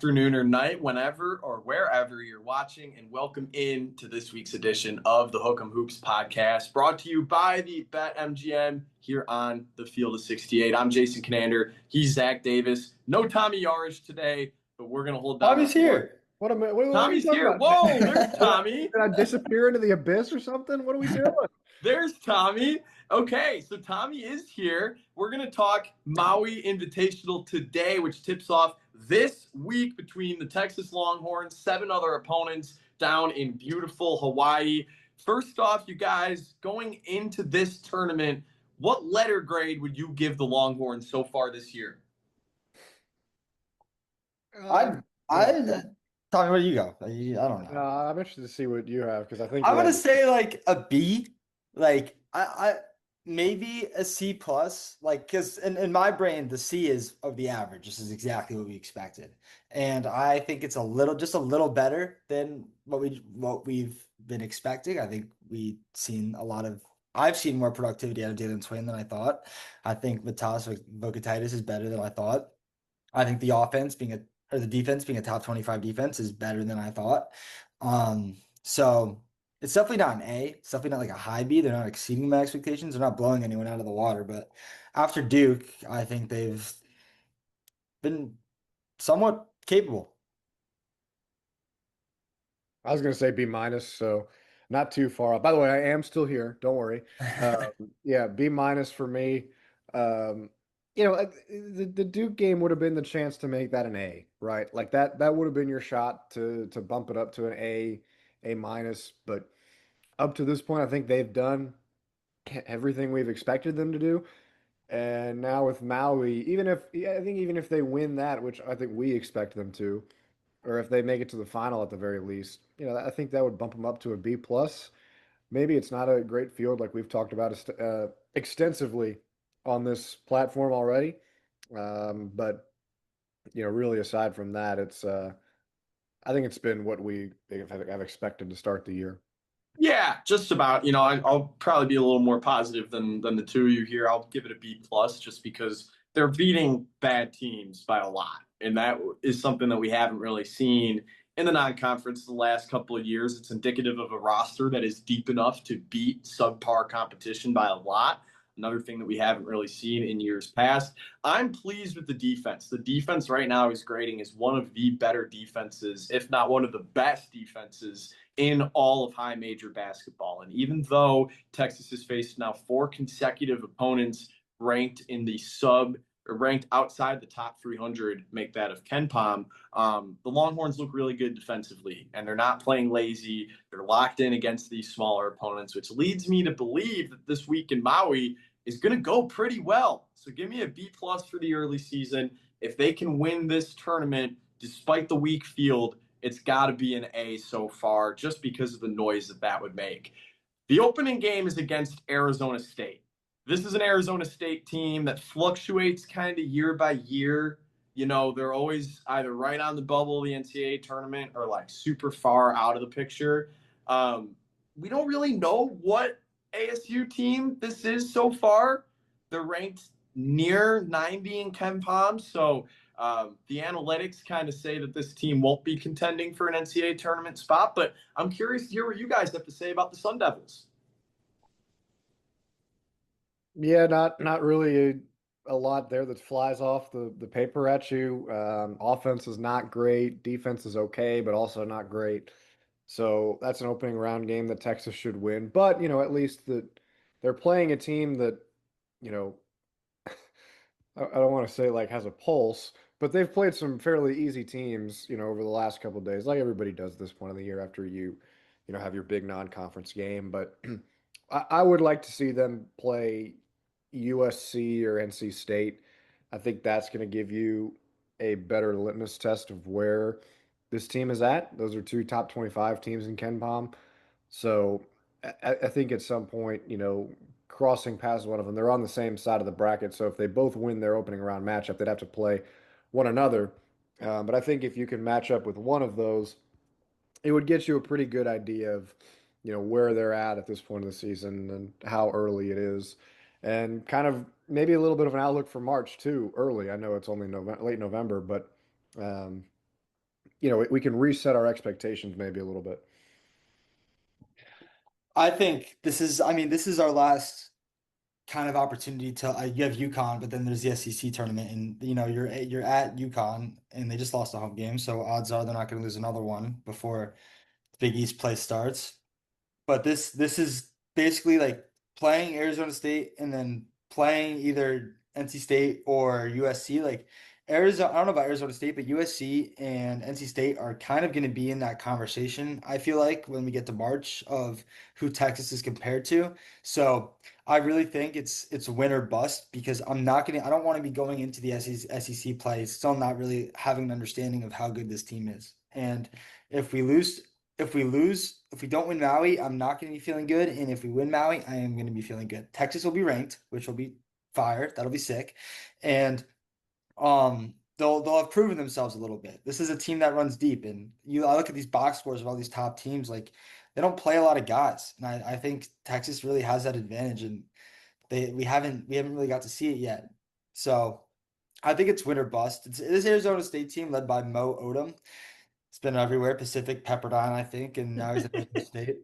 afternoon, or night, whenever or wherever you're watching, and welcome in to this week's edition of the Em Hoops podcast, brought to you by the BetMGM here on the Field of 68. I'm Jason Kinander. He's Zach Davis. No Tommy Yarrish today, but we're going to hold down the Tommy's fort. here. What are you Tommy's talking here. about? Whoa, there's Tommy. Did I disappear into the abyss or something? What are we doing? There's Tommy. Okay, so Tommy is here. We're going to talk Maui Invitational today, which tips off this week between the Texas Longhorns, 7 other opponents down in beautiful Hawaii. First off, you guys, going into this tournament, what letter grade would you give the Longhorns so far this year? Uh, I, Tommy, where do you go? I don't know. I'm interested to see what you have because I think I'm we gonna have. say like a B, like I maybe a C plus, like because in my brain the C is of the average. This is exactly what we expected, and I think it's just a little better than what we've been expecting. I think I've seen more productivity out of Jalen Swain than I thought. I think Matas Vokatitis is better than I thought. I think the defense being a top 25 defense is better than I thought. So it's definitely not an A. It's definitely not like a high B. They're not exceeding my expectations. They're not blowing anyone out of the water. But after Duke, I think they've been somewhat capable. I was going to say B minus, so not too far off. By the way, I am still here. Don't worry. Yeah, B minus for me. Um, the Duke game would have been the chance to make that an A, right? Like that would have been your shot to bump it up to an A minus. But up to this point, I think they've done everything we've expected them to do. And now with Maui, even if they win that, which I think we expect them to, or if they make it to the final at the very least, I think that would bump them up to a B plus. Maybe it's not a great field like we've talked about extensively on this platform already. But really aside from that, I think it's been what we have expected to start the year. Yeah, just about. I'll probably be a little more positive than the two of you here. I'll give it a B plus just because they're beating bad teams by a lot, and that is something that we haven't really seen in the non-conference the last couple of years. It's indicative of a roster that is deep enough to beat subpar competition by a lot. Another thing that we haven't really seen in years past. I'm pleased with the defense. The defense right now is grading as one of the better defenses, if not one of the best defenses in all of high major basketball. And even though Texas has faced now 4 consecutive opponents ranked in the ranked outside the top 300, make that of KenPom, the Longhorns look really good defensively, and they're not playing lazy. They're locked in against these smaller opponents, which leads me to believe that this week in Maui is going to go pretty well. So give me a B plus for the early season. If they can win this tournament, despite the weak field, it's got to be an A so far just because of the noise that would make. The opening game is against Arizona State. This is an Arizona State team that fluctuates kind of year by year. They're always either right on the bubble of the NCAA tournament or like super far out of the picture. We don't really know what ASU team this is so far. They're ranked near 90 in KenPom, so the analytics kind of say that this team won't be contending for an NCAA tournament spot, but I'm curious to hear what you guys have to say about the Sun Devils. Yeah, not really a lot there that flies off the paper at you. Offense is not great. Defense is okay, but also not great. So that's an opening round game that Texas should win. But, at least that they're playing a team that, you know, I don't want to say like has a pulse, but they've played some fairly easy teams, over the last couple of days, like everybody does at this point of the year after you have your big non-conference game. But I would like to see them play USC or NC State. I think that's going to give you a better litmus test of where this team is at. Those are two top 25 teams in KenPom. So I think at some point, crossing past one of them, they're on the same side of the bracket. So if they both win their opening round matchup, they'd have to play one another. But I think if you can match up with one of those, it would get you a pretty good idea of, where they're at this point of the season and how early it is. And kind of maybe a little bit of an outlook for March too, early. I know it's only November, late November, but we can reset our expectations maybe a little bit. I think this is our last kind of opportunity to you have UConn, but then there's the SEC tournament, and you're at UConn, and they just lost a home game, so odds are they're not going to lose another one before the Big East play starts. But this is basically like playing Arizona State and then playing either NC State or USC. Like Arizona, I don't know about Arizona State, but USC and NC State are kind of going to be in that conversation, I feel like, when we get to March of who Texas is compared to. So I really think it's win or bust because I don't want to be going into the SEC play still not really having an understanding of how good this team is. And if we lose if we don't win Maui, I'm not going to be feeling good. And if we win Maui, I am going to be feeling good. Texas will be ranked, which will be fire. That'll be sick. And they'll have proven themselves a little bit. This is a team that runs deep. And I look at these box scores of all these top teams, like they don't play a lot of guys. And I think Texas really has that advantage. And we haven't really got to see it yet. So I think it's win or bust. It is Arizona State team led by Mo Odom. It's been everywhere, Pacific, Pepperdine, I think, and now he's at Michigan State.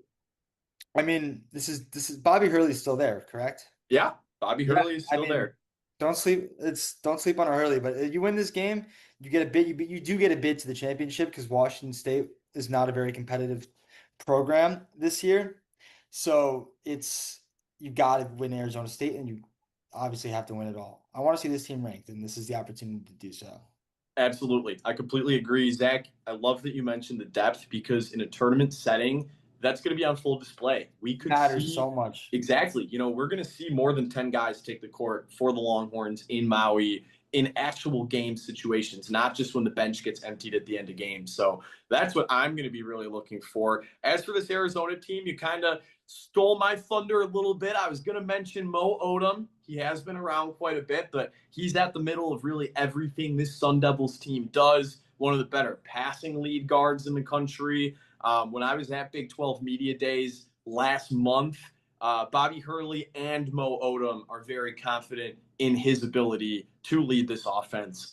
I mean, this is Bobby Hurley's still there, correct? Yeah, Bobby Yeah, Hurley is I still mean, there. don't sleep on Hurley, but if you win this game, you get a bid. You do get a bid to the championship because Washington State is not a very competitive program this year. So you got to win Arizona State, and you obviously have to win it all. I want to see this team ranked, and this is the opportunity to do so. Absolutely. I completely agree, Zach. I love that you mentioned the depth because in a tournament setting, that's going to be on full display. We could Matters see so much. exactly, we're going to see more than 10 guys take the court for the Longhorns in Maui in actual game situations, not just when the bench gets emptied at the end of games. So that's what I'm going to be really looking for. As for this Arizona team, you kind of stole my thunder a little bit. I was going to mention Mo Odom. He has been around quite a bit, but he's at the middle of really everything this Sun Devils team does. One of the better passing lead guards in the country. When I was at Big 12 Media Days last month, Bobby Hurley and Mo Odom are very confident in his ability to lead this offense.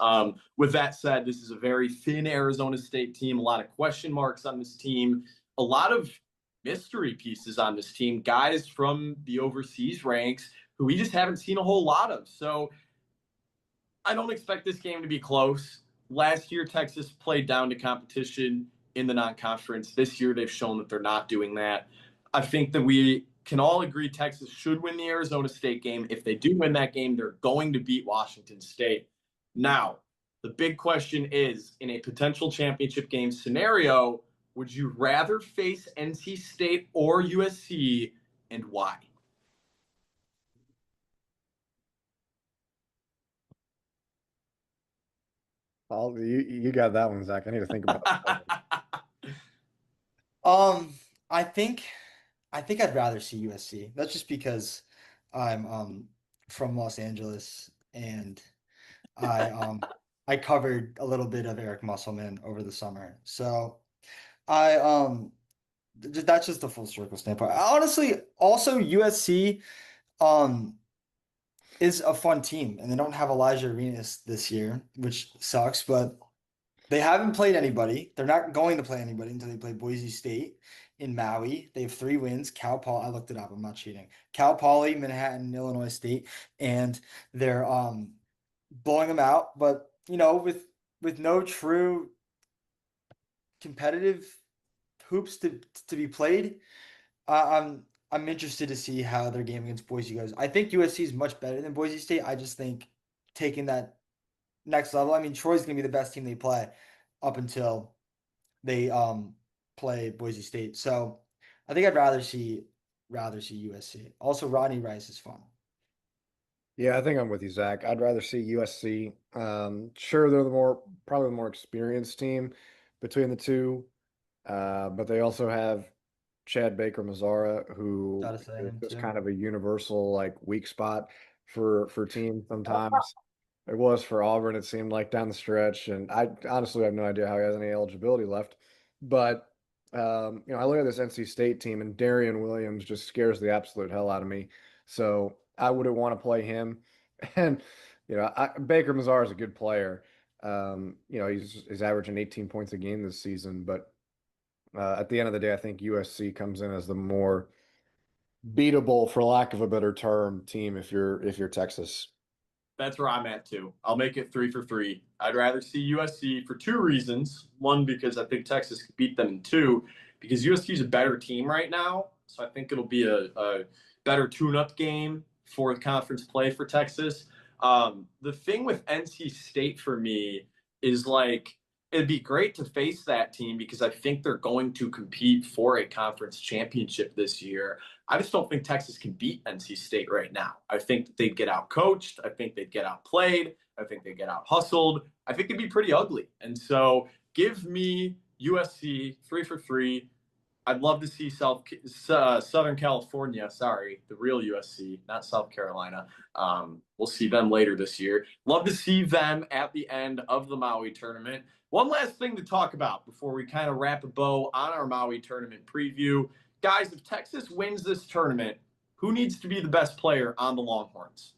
With that said, this is a very thin Arizona State team, a lot of question marks on this team, a lot of mystery pieces on this team, guys from the overseas ranks who we just haven't seen a whole lot of. So I don't expect this game to be close. Last year, Texas played down to competition in the non-conference. This year, they've shown that they're not doing that. I think that we can all agree Texas should win the Arizona State game. If they do win that game, they're going to beat Washington State. Now, the big question is, in a potential championship game scenario, would you rather face NC State or USC, and why? You got that one, Zach. I need to think about it. Um, I think I'd rather see USC. That's just because I'm from Los Angeles and I I covered a little bit of Eric Musselman over the summer. So I that's just the full circle standpoint. Honestly, also USC um is a fun team and they don't have Elijah Arenas this year, which sucks, but they haven't played anybody. They're not going to play anybody until they play Boise State in Maui. They have 3 wins. Cal Poly, I looked it up. I'm not cheating. Cal Poly, Manhattan, Illinois State, and they're blowing them out. But with no true competitive hoops to be played, I'm interested to see how their game against Boise goes. I think USC is much better than Boise State. I just think taking that next level. I mean, Troy's gonna be the best team they play up until they play Boise State. So I think I'd rather see USC. Also, Rodney Rice is fun. Yeah, I think I'm with you, Zach. I'd rather see USC. Sure, they're probably the more experienced team between the two, but they also have Chad Baker Mazzara, who Gotta say is him just too. kind of a universal like weak spot for teams sometimes. It was for Auburn, it seemed like down the stretch, and I honestly have no idea how he has any eligibility left. But I look at this NC State team, and Darian Williams just scares the absolute hell out of me. So I wouldn't want to play him. And Baker Mazar is a good player, He's averaging 18 points a game this season, but at the end of the day, I think USC comes in as the more beatable, for lack of a better term, team if you're Texas. That's where I'm at too. I'll make it 3 for 3. I'd rather see USC for two reasons. One, because I think Texas could beat them, and two, because USC is a better team right now. So I think it'll be a better tune-up game for the conference play for Texas. The thing with NC State for me is like it'd be great to face that team because I think they're going to compete for a conference championship this year. I just don't think Texas can beat NC State right now. I think they'd get out coached. I think they'd get outplayed. I think they'd get out hustled. I think it'd be pretty ugly. And so give me USC 3 for 3. I'd love to see Southern California, sorry, the real USC, not South Carolina. We'll see them later this year. Love to see them at the end of the Maui tournament. One last thing to talk about before we kind of wrap a bow on our Maui tournament preview. Guys, if Texas wins this tournament, who needs to be the best player on the Longhorns?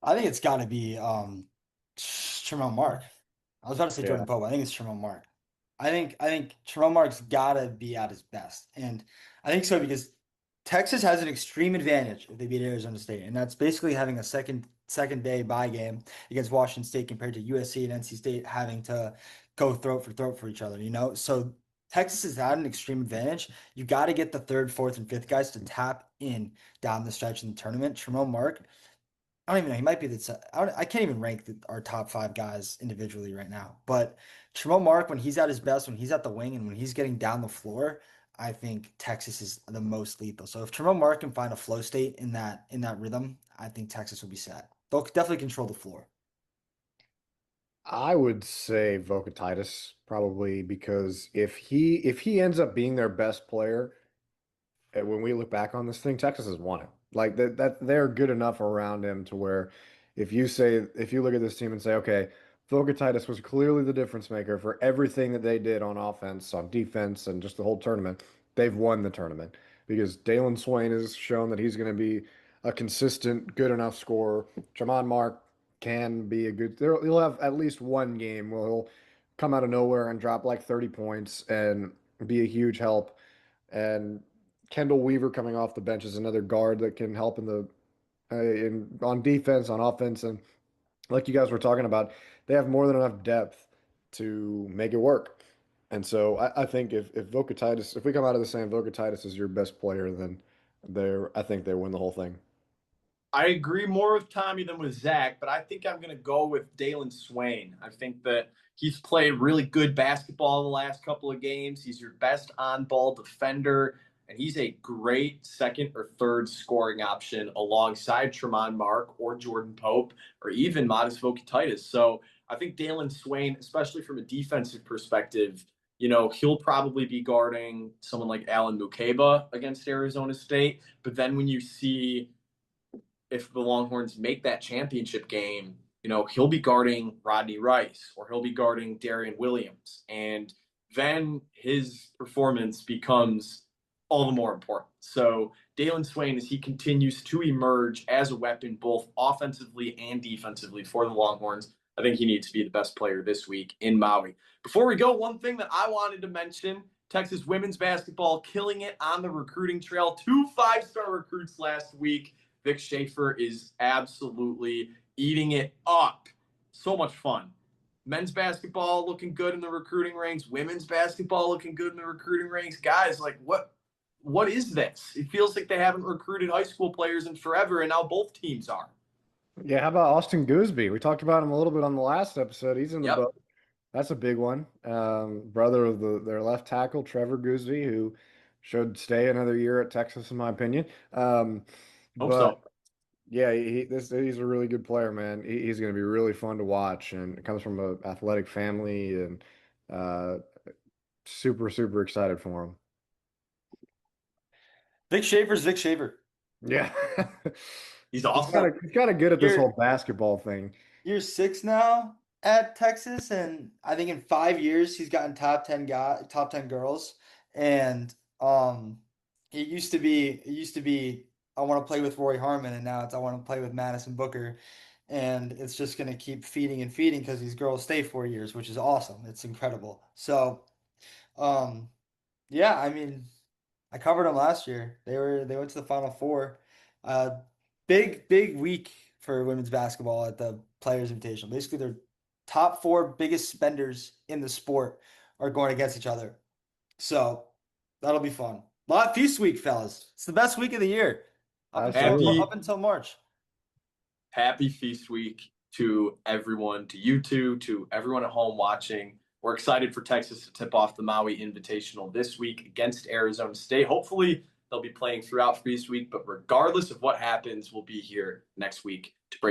I think it's got to be Tremont Mark. I was about to say Yeah. Jordan Pope. I think it's Tremont Mark. I think Tremont Mark's got to be at his best, and I think so because Texas has an extreme advantage if they beat Arizona State, and that's basically having a second day bye game against Washington State compared to USC and NC State having to go throat for throat for each other. So Texas has had an extreme advantage. You got to get the third, fourth, and fifth guys to tap in down the stretch in the tournament. Tremont Mark. I don't even know. He might be I can't even rank our top 5 guys individually right now. But Tremont Mark, when he's at his best, when he's at the wing, and when he's getting down the floor, I think Texas is the most lethal. So if Tremont Mark can find a flow state in that rhythm, I think Texas will be set. They'll definitely control the floor. I would say Vocatitis probably because if he ends up being their best player, and when we look back on this thing, Texas has won it. Like that they're good enough around him to where if you look at this team and say, okay, Vocatitis was clearly the difference maker for everything that they did on offense, on defense, and just the whole tournament, they've won the tournament because Dalen Swain has shown that he's going to be a consistent, good enough scorer. Jamon Mark can be a good. He'll have at least one game where he'll come out of nowhere and drop like 30 points and be a huge help. And Kendall Weaver coming off the bench is another guard that can help in the on defense, on offense, and like you guys were talking about, they have more than enough depth to make it work. And so I think if we come out of the saying Vocatitis is your best player, then I think they win the whole thing. I agree more with Tommy than with Zach, but I think I'm going to go with Dalen Swain. I think that he's played really good basketball the last couple of games. He's your best on-ball defender, and he's a great second or third scoring option alongside Tremont Mark or Jordan Pope or even Modest Vokatitis. So I think Dalen Swain, especially from a defensive perspective, he'll probably be guarding someone like Alan Mukeba against Arizona State. But then when you see if the Longhorns make that championship game, he'll be guarding Rodney Rice or he'll be guarding Darian Williams. And then his performance becomes all the more important. So Dalen Swain, as he continues to emerge as a weapon, both offensively and defensively for the Longhorns, I think he needs to be the best player this week in Maui. Before we go, one thing that I wanted to mention, Texas women's basketball killing it on the recruiting trail. 2 5-star recruits last week. Vic Schaefer is absolutely eating it up. So much fun. Men's basketball looking good in the recruiting ranks. Women's basketball looking good in the recruiting ranks. Guys, like what is this? It feels like they haven't recruited high school players in forever, and now both teams are. Yeah, how about Austin Gooseby? We talked about him a little bit on the last episode. He's in the Yep. boat. That's a big one. Brother of their left tackle, Trevor Gooseby, who should stay another year at Texas, in my opinion. Hope But so. yeah, he's a really good player, man. He's going to be really fun to watch, and comes from an athletic family, and uh, super super excited for him. Vic Schaefer's Vic Schaefer. Yeah, He's he's awesome. kind of good at this You're whole basketball thing. year 6 now at Texas, and I think in 5 years he's gotten top 10 girls. And it used to be I want to play with Roy Harmon, and now it's I want to play with Madison Booker. and it's just going to keep feeding and feeding because these girls stay 4 years, which is awesome. It's incredible. So, um, yeah, I mean, I covered them last year. They went to the Final Four. Uh, big week for women's basketball at the Players Invitational. Basically, their top four biggest spenders in the sport are going against each other. So that'll be fun. Lot feast week, fellas. It's the best week of the year Absolutely. up until March. Happy Feast Week to everyone, to you two, to everyone at home watching. We're excited for Texas to tip off the Maui Invitational this week against Arizona State. Hopefully, they'll be playing throughout Feast Week, but regardless of what happens, we'll be here next week to break